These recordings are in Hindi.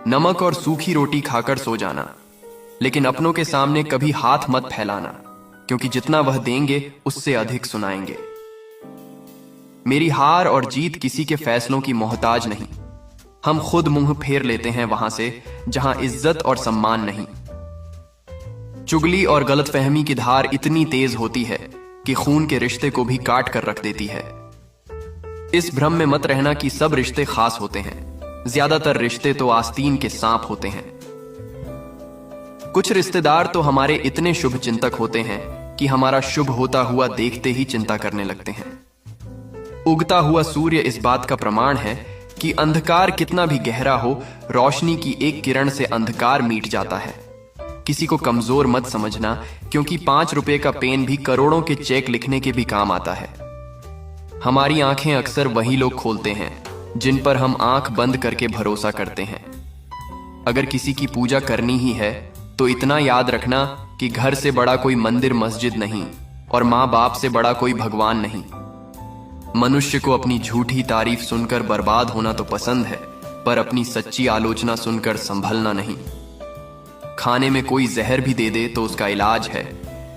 नमक और सूखी रोटी खाकर सो जाना, लेकिन अपनों के सामने कभी हाथ मत फैलाना, क्योंकि जितना वह देंगे उससे अधिक सुनाएंगे। मेरी हार और जीत किसी के फैसलों की मोहताज नहीं। हम खुद मुंह फेर लेते हैं वहां से जहां इज्जत और सम्मान नहीं। चुगली और गलतफहमी की धार इतनी तेज होती है कि खून के रिश्ते को भी काट कर रख देती है। इस भ्रम में मत रहना कि सब रिश्ते खास होते हैं। ज्यादातर रिश्ते तो आस्तीन के सांप होते हैं। कुछ रिश्तेदार तो हमारे इतने शुभ चिंतक होते हैं कि हमारा शुभ होता हुआ देखते ही चिंता करने लगते हैं। उगता हुआ सूर्य इस बात का प्रमाण है कि अंधकार कितना भी गहरा हो, रोशनी की एक किरण से अंधकार मिट जाता है। किसी को कमजोर मत समझना, क्योंकि 5 रुपए का पेन भी करोड़ों के चेक लिखने के भी काम आता है। हमारी आंखें अक्सर वही लोग खोलते हैं जिन पर हम आंख बंद करके भरोसा करते हैं। अगर किसी की पूजा करनी ही है तो इतना याद रखना कि घर से बड़ा कोई मंदिर मस्जिद नहीं और माँ बाप से बड़ा कोई भगवान नहीं। मनुष्य को अपनी झूठी तारीफ सुनकर बर्बाद होना तो पसंद है, पर अपनी सच्ची आलोचना सुनकर संभलना नहीं। खाने में कोई जहर भी दे दे तो उसका इलाज है,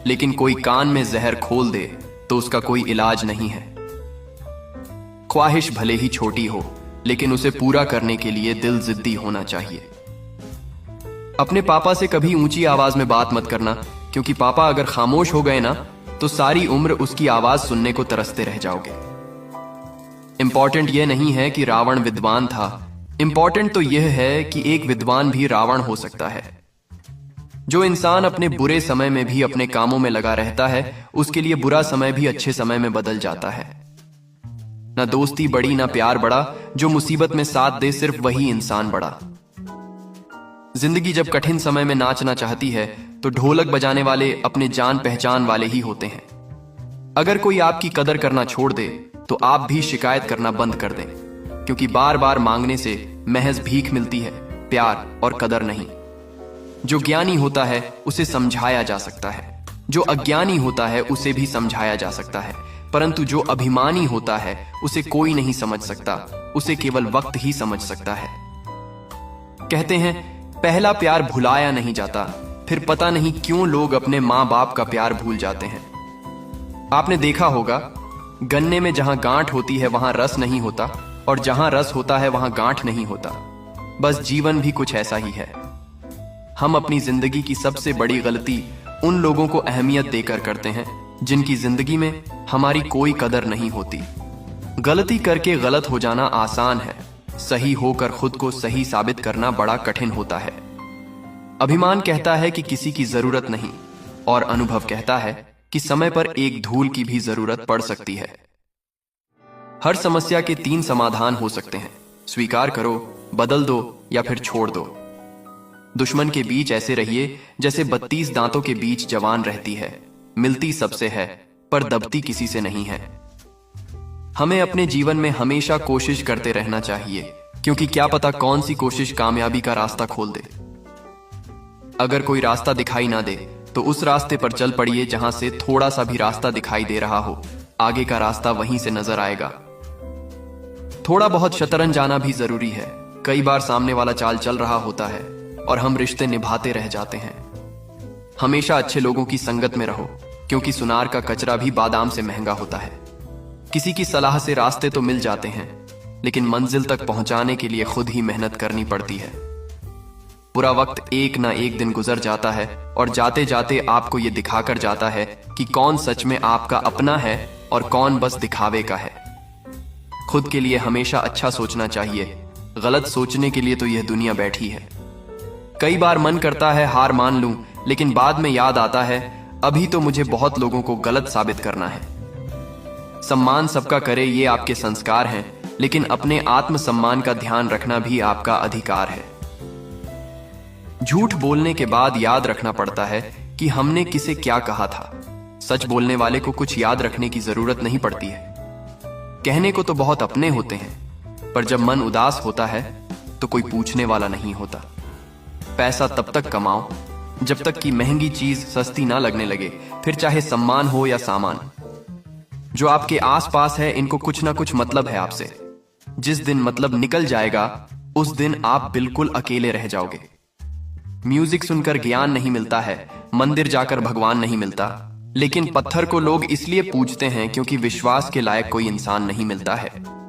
लेकिन कोई कान में जहर खोल दे तो उसका कोई इलाज नहीं है। ख्वाहिश भले ही छोटी हो, लेकिन उसे पूरा करने के लिए दिल जिद्दी होना चाहिए। अपने पापा से कभी ऊंची आवाज में बात मत करना, क्योंकि पापा अगर खामोश हो गए ना तो सारी उम्र उसकी आवाज सुनने को तरसते रह जाओगे। इंपॉर्टेंट यह नहीं है कि रावण विद्वान था, इंपॉर्टेंट तो यह है कि एक विद्वान भी रावण हो सकता है। जो इंसान अपने बुरे समय में भी अपने कामों में लगा रहता है, उसके लिए बुरा समय भी अच्छे समय में बदल जाता है। ना दोस्ती बड़ी ना प्यार बड़ा, जो मुसीबत में साथ दे सिर्फ वही इंसान बड़ा। जिंदगी जब कठिन समय में नाचना चाहती है तो ढोलक बजाने वाले अपने जान पहचान वाले ही होते हैं। अगर कोई आपकी कदर करना छोड़ दे तो आप भी शिकायत करना बंद कर दें, क्योंकि बार बार मांगने से महज भीख मिलती है, प्यार और कदर नहीं। जो ज्ञानी होता है उसे समझाया जा सकता है, जो अज्ञानी होता है उसे भी समझाया जा सकता है, परंतु जो अभिमानी होता है उसे कोई नहीं समझ सकता, उसे केवल वक्त ही समझ सकता है। कहते हैं पहला प्यार भुलाया नहीं जाता, फिर पता नहीं क्यों लोग अपने माँ बाप का प्यार भूल जाते हैं। आपने देखा होगा, गन्ने में जहां गांठ होती है वहां रस नहीं होता, और जहां रस होता है वहां गांठ नहीं होता। बस जीवन भी कुछ ऐसा ही है। हम अपनी जिंदगी की सबसे बड़ी गलती उन लोगों को अहमियत देकर करते हैं जिनकी जिंदगी में हमारी कोई कदर नहीं होती। गलती करके गलत हो जाना आसान है, सही होकर खुद को सही साबित करना बड़ा कठिन होता है। अभिमान कहता है कि किसी की जरूरत नहीं, और अनुभव कहता है कि समय पर एक धूल की भी जरूरत पड़ सकती है। हर समस्या के 3 समाधान हो सकते हैं, स्वीकार करो, बदल दो या फिर छोड़ दो। दुश्मन के बीच ऐसे रहिए जैसे 32 दांतों के बीच जवान रहती है, मिलती सबसे है पर दबती किसी से नहीं है। हमें अपने जीवन में हमेशा कोशिश करते रहना चाहिए, क्योंकि क्या पता कौन सी कोशिश कामयाबी का रास्ता खोल दे। अगर कोई रास्ता दिखाई ना दे तो उस रास्ते पर चल पड़िए जहां से थोड़ा सा भी रास्ता दिखाई दे रहा हो, आगे का रास्ता वहीं से नजर आएगा। थोड़ा बहुत शतरंज आना भी जरूरी है। कई बार सामने वाला चाल चल रहा होता है और हम रिश्ते निभाते रह जाते हैं। हमेशा अच्छे लोगों की संगत में रहो, क्योंकि सुनार का कचरा भी बादाम से महंगा होता है। किसी की सलाह से रास्ते तो मिल जाते हैं, लेकिन मंजिल तक पहुंचाने के लिए खुद ही मेहनत करनी पड़ती है। पूरा वक्त एक ना एक दिन गुजर जाता है और जाते जाते आपको यह दिखाकर जाता है कि कौन सच में आपका अपना है और कौन बस दिखावे का है। खुद के लिए हमेशा अच्छा सोचना चाहिए, गलत सोचने के लिए तो यह दुनिया बैठी है। कई बार मन करता है हार मान लूं, लेकिन बाद में याद आता है अभी तो मुझे बहुत लोगों को गलत साबित करना है। सम्मान सबका करे ये आपके संस्कार हैं, लेकिन अपने आत्मसम्मान का ध्यान रखना भी आपका अधिकार है। झूठ बोलने के बाद याद रखना पड़ता है कि हमने किसे क्या कहा था। सच बोलने वाले को कुछ याद रखने की जरूरत नहीं पड़ती है। कहने को तो बहुत अपने होते हैं, पर जब मन उदास होता है तो कोई पूछने वाला नहीं होता। पैसा तब तक कमाओ जब तक कि महंगी चीज सस्ती ना लगने लगे, फिर चाहे सम्मान हो या सामान। जो आपके आसपास है इनको कुछ ना कुछ मतलब है आपसे। जिस दिन मतलब निकल जाएगा उस दिन आप बिल्कुल अकेले रह जाओगे। म्यूजिक सुनकर ज्ञान नहीं मिलता है, मंदिर जाकर भगवान नहीं मिलता, लेकिन पत्थर को लोग इसलिए पूजते हैं क्योंकि विश्वास के लायक कोई इंसान नहीं मिलता है।